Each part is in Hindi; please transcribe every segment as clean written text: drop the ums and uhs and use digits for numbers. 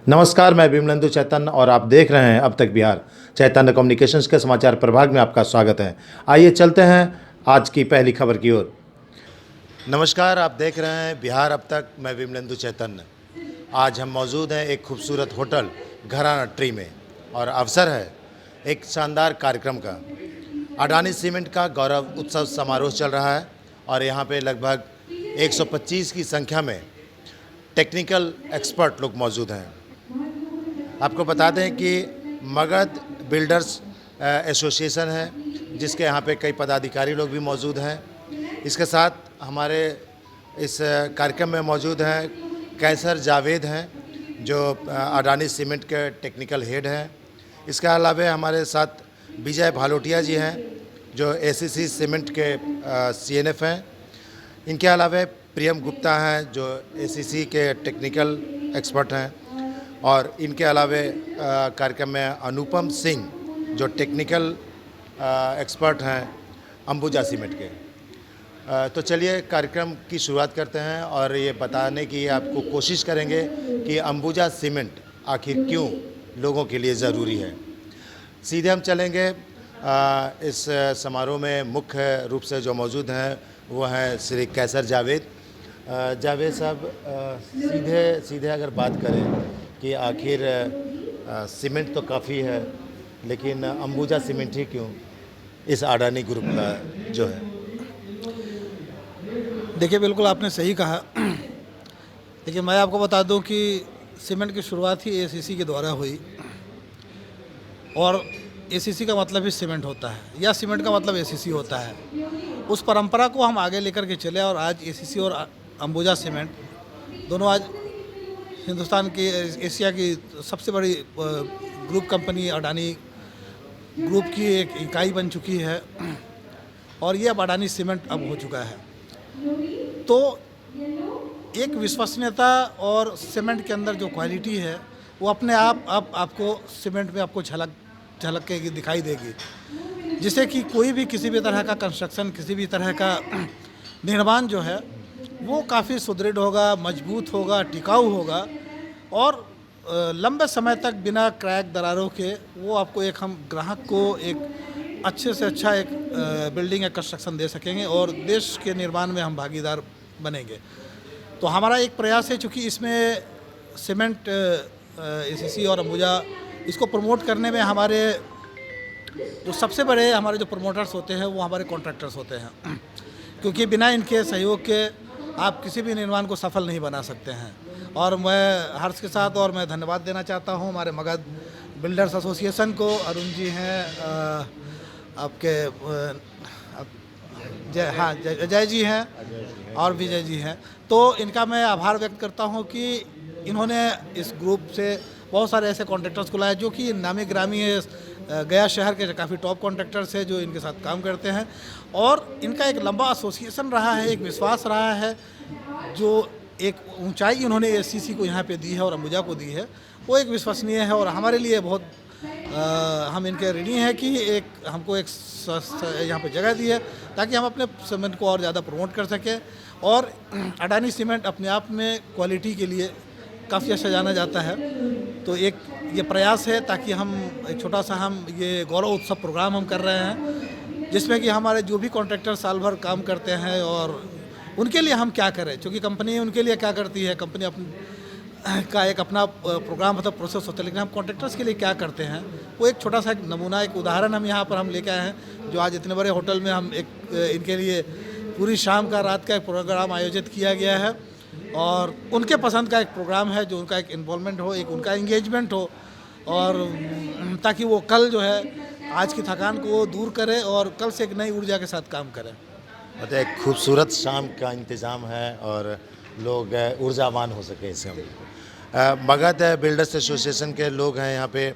नमस्कार, मैं विमलेंदु चैतन्य और आप देख रहे हैं अब तक बिहार। चैतन्य कम्युनिकेशंस के समाचार प्रभाग में आपका स्वागत है। आइए चलते हैं आज की पहली खबर की ओर। नमस्कार, आप देख रहे हैं बिहार अब तक, मैं विमलेंदु चैतन्य। आज हम मौजूद हैं एक खूबसूरत होटल घराना ट्री में और अवसर है एक शानदार कार्यक्रम का। अडानी सीमेंट का गौरव उत्सव समारोह चल रहा है और यहाँ पे लगभग 125 की संख्या में टेक्निकल एक्सपर्ट लोग मौजूद हैं। आपको बता दें कि मगध बिल्डर्स एसोसिएशन है, जिसके यहाँ पे कई पदाधिकारी लोग भी मौजूद हैं। इसके साथ हमारे इस कार्यक्रम में मौजूद हैं कैसर जावेद हैं, जो अडानी सीमेंट के टेक्निकल हेड हैं। इसके अलावा हमारे साथ विजय भालोटिया जी हैं, जो एसीसी सीमेंट के सीएनएफ हैं। इनके अलावा प्रियम गुप्ता हैं, जो एसीसी के टेक्निकल एक्सपर्ट हैं। और इनके अलावा कार्यक्रम में अनुपम सिंह, जो टेक्निकल एक्सपर्ट हैं अंबुजा सीमेंट के। तो चलिए कार्यक्रम की शुरुआत करते हैं और ये बताने की आपको कोशिश करेंगे कि अंबुजा सीमेंट आखिर क्यों लोगों के लिए ज़रूरी है। सीधे हम चलेंगे इस समारोह में। मुख्य रूप से जो मौजूद हैं वो हैं श्री कैसर जावेद। जावेद साहब, सीधे अगर बात करें कि आखिर सीमेंट तो काफ़ी है, लेकिन अंबुजा सीमेंट ही क्यों इस अडानी ग्रुप का जो है? देखिए, बिल्कुल आपने सही कहा। देखिए, मैं आपको बता दूं कि सीमेंट की शुरुआत ही एसीसी के द्वारा हुई और एसीसी का मतलब ही सीमेंट होता है या सीमेंट का मतलब एसीसी होता है। उस परंपरा को हम आगे लेकर के चले और आज एसीसी और अंबुजा सीमेंट दोनों आज हिंदुस्तान की, एशिया की सबसे बड़ी ग्रुप कंपनी अडानी ग्रुप की एक इकाई बन चुकी है और ये अब अडानी सीमेंट अब हो चुका है। तो एक विश्वसनीयता और सीमेंट के अंदर जो क्वालिटी है वो अपने आप अब आपको सीमेंट में आपको झलक के दिखाई देगी, जिससे कि कोई भी किसी भी तरह का कंस्ट्रक्शन, किसी भी तरह का निर्माण जो है वो काफ़ी सुदृढ़ होगा, मजबूत होगा, टिकाऊ होगा और लंबे समय तक बिना क्रैक दरारों के वो आपको एक, हम ग्राहक को एक अच्छे से अच्छा एक बिल्डिंग या कंस्ट्रक्शन दे सकेंगे और देश के निर्माण में हम भागीदार बनेंगे। तो हमारा एक प्रयास है, चूँकि इसमें सीमेंट एसीसी और अंबुजा इसको प्रमोट करने में हमारे जो सबसे बड़े हमारे जो प्रमोटर्स होते हैं वो हमारे कॉन्ट्रैक्टर्स होते हैं, क्योंकि बिना इनके सहयोग के आप किसी भी निर्माण को सफल नहीं बना सकते हैं। और मैं हर्ष के साथ और मैं धन्यवाद देना चाहता हूं हमारे मगध बिल्डर्स एसोसिएशन को। अरुण जी हैं, आपके जय जी हैं और विजय जी हैं। तो इनका मैं आभार व्यक्त करता हूं कि इन्होंने इस ग्रुप से बहुत सारे ऐसे कॉन्ट्रैक्टर्स को लाया जो कि नामी ग्रामी गया शहर के काफ़ी टॉप कॉन्ट्रैक्टर्स है जो इनके साथ काम करते हैं। और इनका एक लंबा एसोसिएशन रहा है, एक विश्वास रहा है, जो एक ऊंचाई उन्होंने एसीसी को यहाँ पे दी है और अंबुजा को दी है, वो एक विश्वसनीय है और हमारे लिए बहुत हम इनके ऋणी हैं कि एक हमको एक यहाँ पे जगह दी है ताकि हम अपने सीमेंट को और ज़्यादा प्रमोट कर सकें। और अडानी सीमेंट अपने आप में क्वालिटी के लिए काफ़ी अच्छा जाना जाता है। तो एक ये प्रयास है ताकि हम एक छोटा सा हम ये गौरव उत्सव प्रोग्राम हम कर रहे हैं, जिसमें कि हमारे जो भी कॉन्ट्रैक्टर साल भर काम करते हैं और उनके लिए हम क्या करें, क्योंकि कंपनी उनके लिए क्या करती है, कंपनी अपनी का एक अपना प्रोग्राम मतलब प्रोसेस होता है, लेकिन हम कॉन्ट्रैक्टर्स के लिए क्या करते हैं वो एक छोटा सा एक नमूना, एक उदाहरण हम यहाँ पर हम लेके आए हैं। जो आज इतने बड़े होटल में हम एक इनके लिए पूरी शाम का, रात का एक प्रोग्राम आयोजित किया गया है और उनके पसंद का एक प्रोग्राम है, जो उनका एक इन्वॉल्वमेंट हो, एक उनका एंगेजमेंट हो और ताकि वो कल जो है आज की थकान को दूर करे और कल से एक नई ऊर्जा के साथ काम करें। मतलब एक खूबसूरत शाम का इंतज़ाम है और लोग ऊर्जावान हो सके इससे। हम मगध बिल्डर्स एसोसिएशन के लोग हैं यहाँ पे।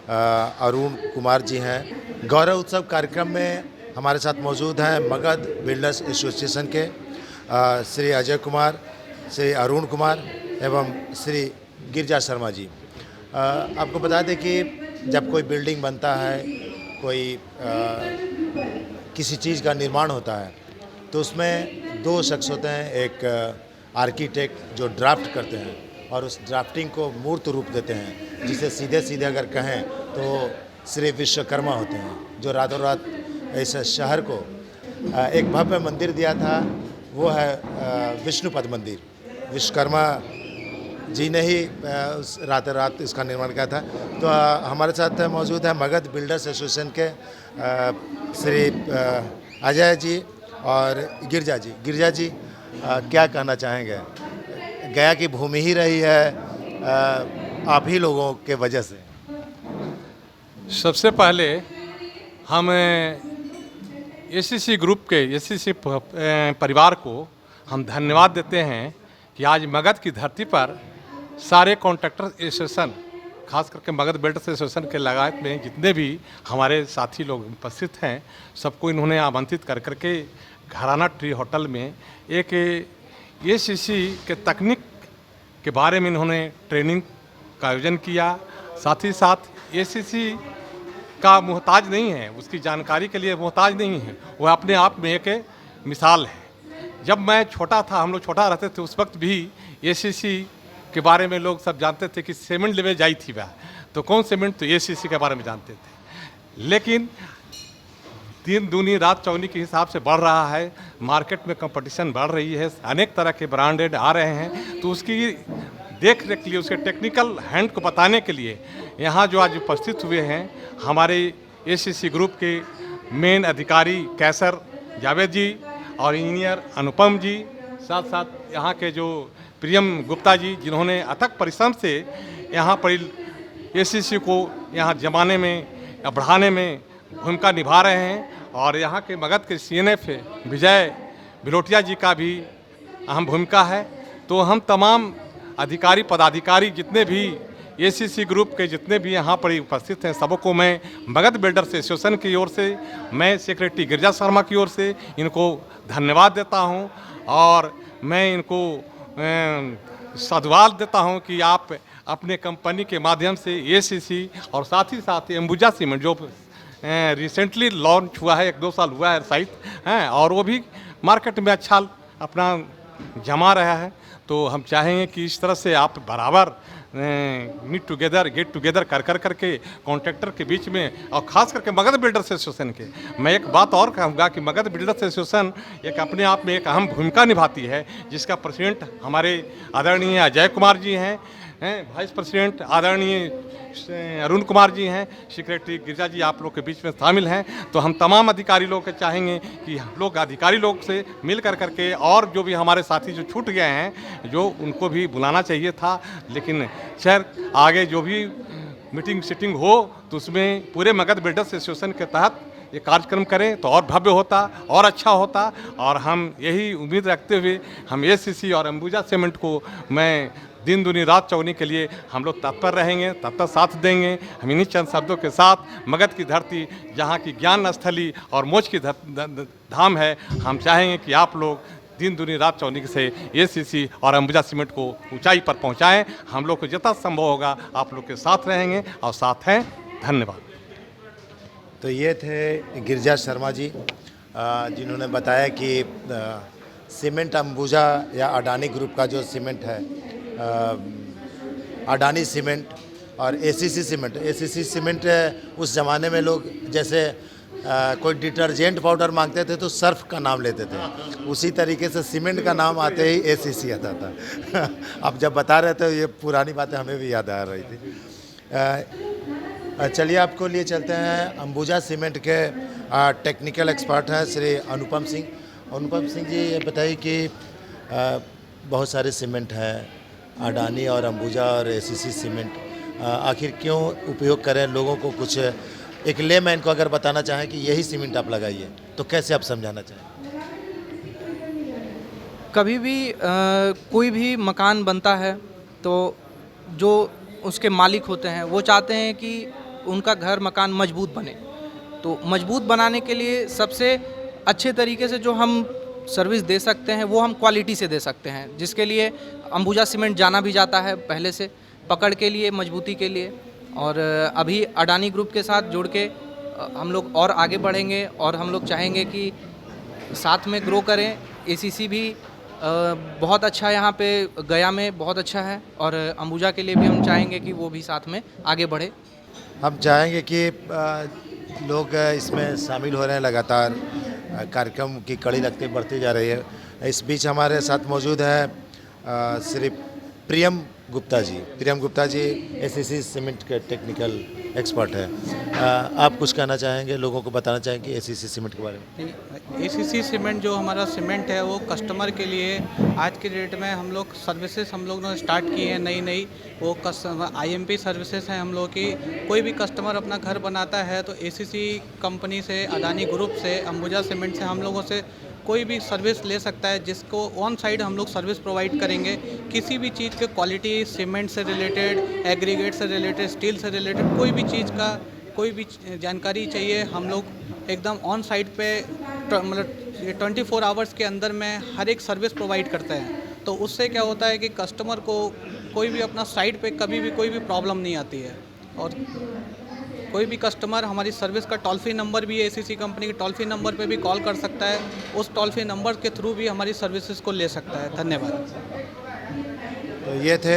अरुण कुमार जी हैं। गौरव उत्सव कार्यक्रम में हमारे साथ मौजूद हैं मगध बिल्डर्स एसोसिएशन के श्री अजय कुमार, श्री अरुण कुमार एवं श्री गिरिजा शर्मा जी। आपको बता दें कि जब कोई बिल्डिंग बनता है, कोई किसी चीज़ का निर्माण होता है, तो उसमें दो शख्स होते हैं। एक आर्किटेक्ट जो ड्राफ्ट करते हैं और उस ड्राफ्टिंग को मूर्त रूप देते हैं, जिसे सीधे सीधे अगर कहें तो श्री विश्वकर्मा होते हैं, जो रातों रात इस शहर को एक भव्य मंदिर दिया था। वो है विष्णुपद मंदिर। विश्वकर्मा जी ने ही उस रातों रात इसका निर्माण किया था। तो हमारे साथ मौजूद है मगध बिल्डर्स एसोसिएशन के श्री अजय जी और गिरजा जी। गिरजा जी, क्या कहना चाहेंगे? गया की भूमि ही रही है आप ही लोगों के वजह से। सबसे पहले हम एसीसी ग्रुप के एसीसी परिवार को हम धन्यवाद देते हैं कि आज मगध की धरती पर सारे कॉन्ट्रैक्टर एसोसिएशन, खास करके मगध बिल्डर्स एसोसिएशन के लगायत में जितने भी हमारे साथी लोग उपस्थित हैं, सबको इन्होंने आमंत्रित कर करके घराना ट्री होटल में एक एसीसी के तकनीक के बारे में इन्होंने ट्रेनिंग का आयोजन किया। साथ ही साथ एसीसी का मोहताज नहीं है, उसकी जानकारी के लिए मोहताज नहीं है, वह अपने आप में एक मिसाल है। जब मैं छोटा था, हम लोग छोटा रहते थे, उस वक्त भी एसीसी के बारे में लोग सब जानते थे कि सीमेंट लेवे जाई थी वह, तो कौन सीमेंट, तो एसीसी के बारे में जानते थे। लेकिन दिन दूनी रात चौनी के हिसाब से बढ़ रहा है, मार्केट में कंपटीशन बढ़ रही है, अनेक तरह के ब्रांडेड आ रहे हैं, तो उसकी देख रेख के लिए, उसके टेक्निकल हैंड को बताने के लिए यहाँ जो आज उपस्थित हुए हैं हमारे एसीसी ग्रुप के मेन अधिकारी कैसर जावेद जी और इंजीनियर अनुपम जी, साथ साथ यहाँ के जो प्रियम गुप्ता जी, जिन्होंने अथक परिश्रम से यहाँ पर एसीसी को यहाँ जमाने में या बढ़ाने में भूमिका निभा रहे हैं। और यहाँ के मगध के सीएनएफ विजय बिलोटिया जी का भी अहम भूमिका है। तो हम तमाम अधिकारी पदाधिकारी जितने भी एसीसी ग्रुप के जितने भी यहाँ पर उपस्थित हैं, सबको मैं मगध बिल्डर्स एसोसिएशन की ओर से, मैं सेक्रेटरी गिरजा शर्मा की ओर से इनको धन्यवाद देता हूँ और मैं इनको साधुवाद देता हूँ कि आप अपने कंपनी के माध्यम से एसीसी और साथ ही साथ अंबुजा सीमेंट जो रिसेंटली लॉन्च हुआ है, 1-2 साल हुआ है साइट हैं, और वो भी मार्केट में अच्छा अपना जमा रहा है। तो हम चाहेंगे कि इस तरह से आप बराबर मीट टुगेदर गेट टुगेदर कर करके कॉन्ट्रैक्टर के बीच में, और ख़ास करके मगध बिल्डर्स एसोसिएशन के, मैं एक बात और कहूँगा कि मगध बिल्डर्स एसोसिएशन एक अपने आप में एक अहम भूमिका निभाती है, जिसका प्रेसिडेंट हमारे आदरणीय अजय कुमार जी हैं, वाइस प्रेसिडेंट आदरणीय अरुण कुमार जी हैं, सेक्रेटरी गिरजा जी आप लोग के बीच में शामिल हैं। तो हम तमाम अधिकारी लोग के चाहेंगे कि हम लोग अधिकारी लोग से मिल करके, और जो भी हमारे साथी जो छूट गए हैं, जो उनको भी बुलाना चाहिए था, लेकिन खैर आगे जो भी मीटिंग सीटिंग हो तो उसमें पूरे मगध बिल्डर्स एसोसिएशन के तहत ये कार्यक्रम करें तो और भव्य होता और अच्छा होता। और हम यही उम्मीद रखते हुए हम एसीसी और अंबुजा सीमेंट को मैं दिन दूनी रात चौनी के लिए हम लोग तत्पर रहेंगे, तत्पर साथ देंगे। हम इन्हीं चंद शब्दों के साथ मगध की धरती जहाँ की ज्ञान स्थली और मोक्ष की धाम है, हम चाहेंगे कि आप लोग दिन दूनी रात चौनी से एसीसी और अंबुजा सीमेंट को ऊंचाई पर पहुंचाएं। हम लोग को जितना संभव होगा आप लोग के साथ रहेंगे और साथ हैं। धन्यवाद। तो ये थे गिरजा शर्मा जी, जिन्होंने बताया कि सीमेंट अंबुजा या अडानी ग्रुप का जो सीमेंट है, अडानी सीमेंट और एसीसी सीमेंट। एसीसी सीमेंट उस ज़माने में लोग जैसे कोई डिटर्जेंट पाउडर मांगते थे तो सर्फ का नाम लेते थे, उसी तरीके से सीमेंट का नाम आते ही एसीसी आता था। अब जब बता रहे थे ये पुरानी बातें हमें भी याद आ रही थी। चलिए आपको लिए चलते हैं अंबुजा सीमेंट के टेक्निकल एक्सपर्ट हैं श्री अनुपम सिंह। अनुपम सिंह जी, ये बताइए कि बहुत सारे सीमेंट हैं, अडानी और अंबुजा और एसीसी सीमेंट, आखिर क्यों उपयोग करें? लोगों को कुछ एक लेमैन को अगर बताना चाहें कि यही सीमेंट आप लगाइए तो कैसे आप समझाना चाहें? कभी भी कोई भी मकान बनता है तो जो उसके मालिक होते हैं वो चाहते हैं कि उनका घर मकान मजबूत बने। तो मजबूत बनाने के लिए सबसे अच्छे तरीके से जो हम सर्विस दे सकते हैं वो हम क्वालिटी से दे सकते हैं, जिसके लिए अंबुजा सीमेंट जाना भी जाता है पहले से पकड़ के लिए, मजबूती के लिए। और अभी अडानी ग्रुप के साथ जुड़ के हम लोग और आगे बढ़ेंगे और हम लोग चाहेंगे कि साथ में ग्रो करें। एसीसी भी बहुत अच्छा यहाँ पे गया में बहुत अच्छा है, और अंबुजा के लिए भी हम चाहेंगे कि वो भी साथ में आगे बढ़े। हम चाहेंगे कि लोग इसमें शामिल हो रहे हैं, लगातार कार्यक्रम की कड़ी लगती बढ़ती जा रही है। इस बीच हमारे साथ मौजूद है श्री प्रियम गुप्ता जी। प्रियम गुप्ता जी एसीसी सीमेंट के टेक्निकल एक्सपर्ट है। आप कुछ कहना चाहेंगे, लोगों को बताना चाहेंगे एसीसी सीमेंट के बारे में? एसीसी सीमेंट जो हमारा सीमेंट है वो कस्टमर के लिए आज के डेट में हम लोग सर्विसेज हम लोग ने स्टार्ट की है नई वो कस्टमर आईएमपी सर्विसेज हैं हम लोग की। कोई भी कस्टमर अपना घर बनाता है तो एसीसी कंपनी से, अडानी ग्रुप से, अंबुजा सीमेंट से हम लोगों से कोई भी सर्विस ले सकता है, जिसको ऑन साइड हम लोग सर्विस प्रोवाइड करेंगे। किसी भी चीज़ के क्वालिटी, सीमेंट से रिलेटेड, एग्रीगेट से रिलेटेड, स्टील से रिलेटेड कोई भी चीज़ का कोई भी जानकारी चाहिए, हम लोग एकदम ऑन साइट पे मतलब 24 आवर्स के अंदर में हर एक सर्विस प्रोवाइड करते हैं। तो उससे क्या होता है कि कस्टमर को कोई भी अपना साइट पे कभी भी कोई भी प्रॉब्लम नहीं आती है। और कोई भी कस्टमर हमारी सर्विस का टोल फ्री नंबर भी है, एसीसी कंपनी के टोल फ्री नंबर पे भी कॉल कर सकता है, उस टोल फ्री नंबर के थ्रू भी हमारी सर्विसेज को ले सकता है। धन्यवाद। तो ये थे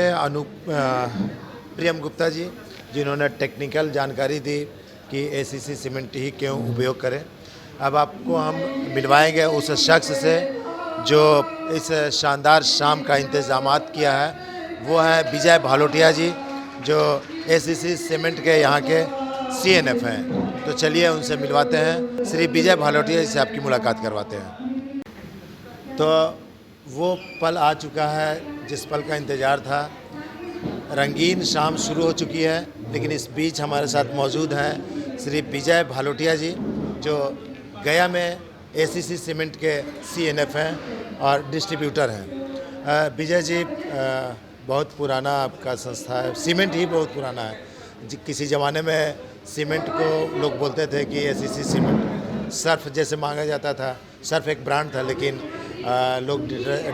प्रियम गुप्ता जी, जिन्होंने टेक्निकल जानकारी दी कि एसीसी सीमेंट ही क्यों उपयोग करें। अब आपको हम मिलवाएंगे उस शख्स से जो इस शानदार शाम का इंतज़ामात किया है, वो है विजय भालोटिया जी, जो एसीसी सीमेंट के यहाँ के सीएनएफ हैं। तो चलिए उनसे मिलवाते हैं। श्री विजय भालोटिया से आपकी मुलाकात करवाते हैं। तो वो पल आ चुका है जिस पल का इंतज़ार था। रंगीन शाम शुरू हो चुकी है, लेकिन इस बीच हमारे साथ मौजूद हैं श्री विजय भालोटिया जी, जो गया में एसीसी सीमेंट के सीएनएफ हैं और डिस्ट्रीब्यूटर हैं। विजय जी, बहुत पुराना आपका संस्था है, सीमेंट ही बहुत पुराना है। किसी ज़माने में सीमेंट को लोग बोलते थे कि एसीसी सीमेंट, सर्फ जैसे मांगा जाता था। सर्फ एक ब्रांड था, लेकिन लोग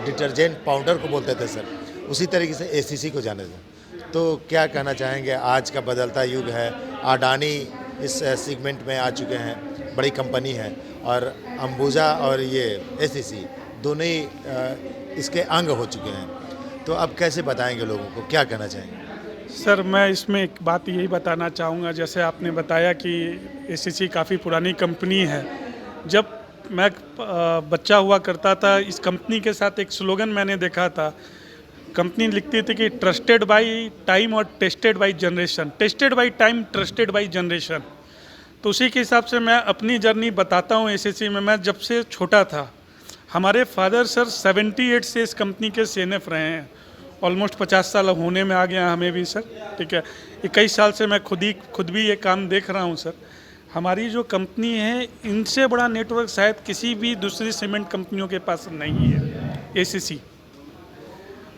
डिटर्जेंट पाउडर को बोलते थे सर। उसी तरीके से एसीसी को जाने थे। तो क्या कहना चाहेंगे, आज का बदलता युग है, अडानी इस सेगमेंट में आ चुके हैं, बड़ी कंपनी है, और अंबुजा और ये एसीसी दोनों ही इसके अंग हो चुके हैं। तो अब कैसे बताएंगे लोगों को, क्या कहना चाहेंगे? सर, मैं इसमें एक बात यही बताना चाहूँगा, जैसे आपने बताया कि एसीसी काफ़ी पुरानी कंपनी है। जब मैं बच्चा हुआ करता था, इस कंपनी के साथ एक स्लोगन मैंने देखा था। कंपनी लिखती थी कि ट्रस्टेड बाई टाइम और tested by generation. Tested by time, trusted by generation. तो उसी के हिसाब से मैं अपनी जर्नी बताता हूँ एसीसी में। मैं जब से छोटा था, हमारे फादर सर 78 से इस कंपनी के सीएनएफ रहे हैं। ऑलमोस्ट 50 साल होने में आ गया हमें भी सर, ठीक है। 21 साल से मैं खुद भी ये काम देख रहा हूँ सर। हमारी जो कंपनी है, इनसे बड़ा नेटवर्क शायद किसी भी दूसरी सीमेंट कंपनियों के पास नहीं है, एसीसी।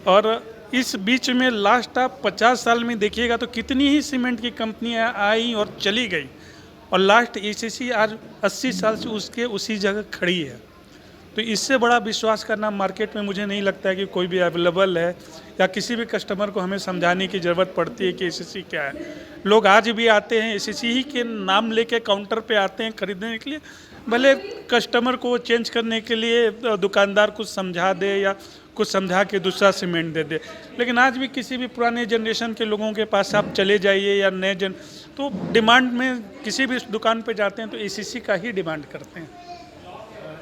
और इस बीच में लास्ट आप 50 साल में देखिएगा तो कितनी ही सीमेंट की कंपनियाँ आई और चली गई, और लास्ट एसीसी आज 80 साल से उसके उसी जगह खड़ी है। तो इससे बड़ा विश्वास करना मार्केट में मुझे नहीं लगता है कि कोई भी अवेलेबल है, या किसी भी कस्टमर को हमें समझाने की ज़रूरत पड़ती है कि एसीसी क्या है। लोग आज भी आते हैं, एसीसी ही के नाम लेके काउंटर पे आते हैं खरीदने के लिए। भले कस्टमर को चेंज करने के लिए दुकानदार कुछ समझा दे या कुछ समझा के दूसरा सीमेंट दे दे, लेकिन आज भी किसी भी पुराने जनरेशन के लोगों के पास आप चले जाइए या नए तो डिमांड में किसी भी दुकान पे जाते हैं तो एसीसी का ही डिमांड करते हैं।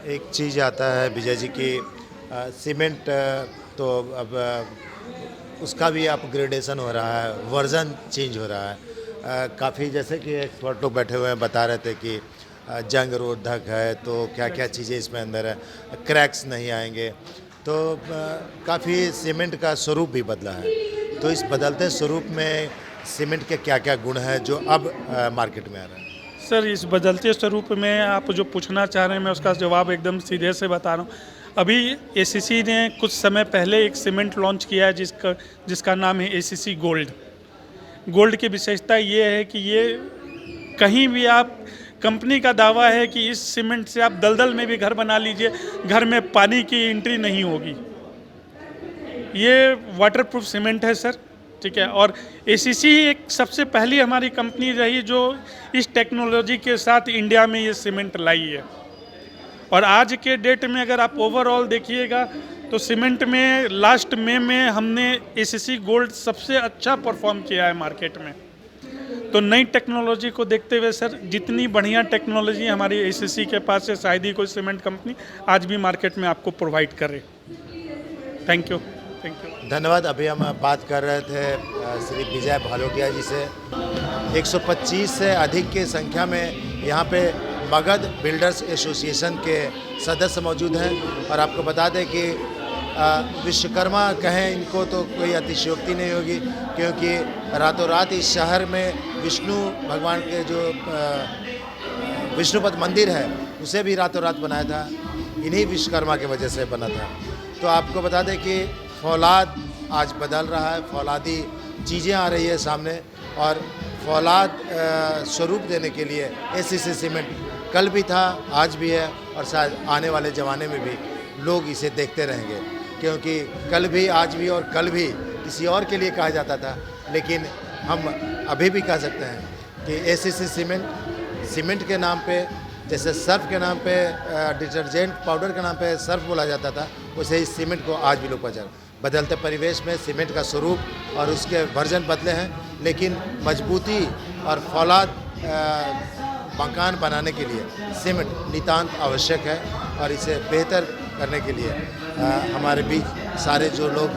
एक चीज़ आता है विजय जी की सीमेंट, तो अब उसका भी अपग्रेडेशन हो रहा है, वर्जन चेंज हो रहा है। काफ़ी जैसे कि एक्सपर्ट लोग बैठे हुए हैं, बता रहे थे कि जंग रोधक है, तो क्या क्या चीज़ें इसमें अंदर है, क्रैक्स नहीं आएंगे। तो काफ़ी सीमेंट का स्वरूप भी बदला है। तो इस बदलते स्वरूप में सीमेंट के क्या क्या गुण हैं जो अब मार्केट में आ रहे हैं? सर, इस बदलते स्वरूप में आप जो पूछना चाह रहे हैं, मैं उसका जवाब एकदम सीधे से बता रहा हूँ। अभी एसीसी ने कुछ समय पहले एक सीमेंट लॉन्च किया है जिसका नाम है एसीसी गोल्ड। गोल्ड की विशेषता ये है कि ये कहीं भी आप, कंपनी का दावा है कि इस सीमेंट से आप दलदल में भी घर बना लीजिए, घर में पानी की एंट्री नहीं होगी। ये वाटरप्रूफ सीमेंट है सर, ठीक है। और एसीसी एक सबसे पहली हमारी कंपनी रही जो इस टेक्नोलॉजी के साथ इंडिया में ये सीमेंट लाई है। और आज के डेट में अगर आप ओवरऑल देखिएगा तो सीमेंट में लास्ट में हमने एसीसी गोल्ड सबसे अच्छा परफॉर्म किया है मार्केट में। तो नई टेक्नोलॉजी को देखते हुए सर, जितनी बढ़िया टेक्नोलॉजी हमारी एसीसी के पास है, शायद ही कोई सीमेंट कंपनी आज भी मार्केट में आपको प्रोवाइड करे। Thank you. धन्यवाद। अभी हम बात कर रहे थे श्री विजय भालोटिया जी से। 125 से अधिक की संख्या में यहाँ पे मगध बिल्डर्स एसोसिएशन के सदस्य मौजूद हैं। और आपको बता दें कि विश्वकर्मा कहें इनको तो कोई अतिशयोक्ति नहीं होगी, क्योंकि रातों रात इस शहर में विष्णु भगवान के जो विष्णुपद मंदिर है उसे भी रातों रात बनाया था, इन्हीं विश्वकर्मा की वजह से बना था। तो आपको बता दें कि फौलाद आज बदल रहा है, फौलादी चीज़ें आ रही है सामने, और फौलाद स्वरूप देने के लिए एसीसी सीमेंट कल भी था, आज भी है, और शायद आने वाले ज़माने में भी लोग इसे देखते रहेंगे, क्योंकि कल भी, आज भी और कल भी किसी और के लिए कहा जाता था, लेकिन हम अभी भी कह सकते हैं कि एसीसी सीमेंट के नाम पे, जैसे सर्फ के नाम पे डिटर्जेंट पाउडर के नाम पे सर्फ बोला जाता था, वैसे ही सीमेंट को आज भी लोग पहचान। बदलते परिवेश में सीमेंट का स्वरूप और उसके वर्जन बदले हैं, लेकिन मजबूती और फौलाद मकान बनाने के लिए सीमेंट नितांत आवश्यक है। और इसे बेहतर करने के लिए हमारे बीच सारे जो लोग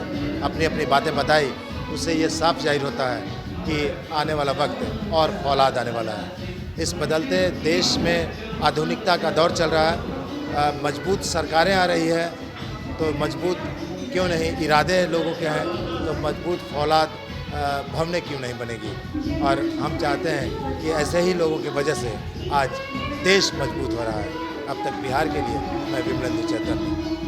अपनी अपनी बातें बताई, उससे ये साफ जाहिर होता है कि आने वाला वक्त और फौलाद आने वाला है। इस बदलते देश में आधुनिकता का दौर चल रहा है, मजबूत सरकारें आ रही है, तो मजबूत क्यों नहीं इरादे लोगों के हैं, तो मजबूत फौलाद भवनें क्यों नहीं बनेगी। और हम चाहते हैं कि ऐसे ही लोगों की वजह से आज देश मजबूत हो रहा है। अब तक बिहार के लिए मैं विमलेंद्र चैतन्य।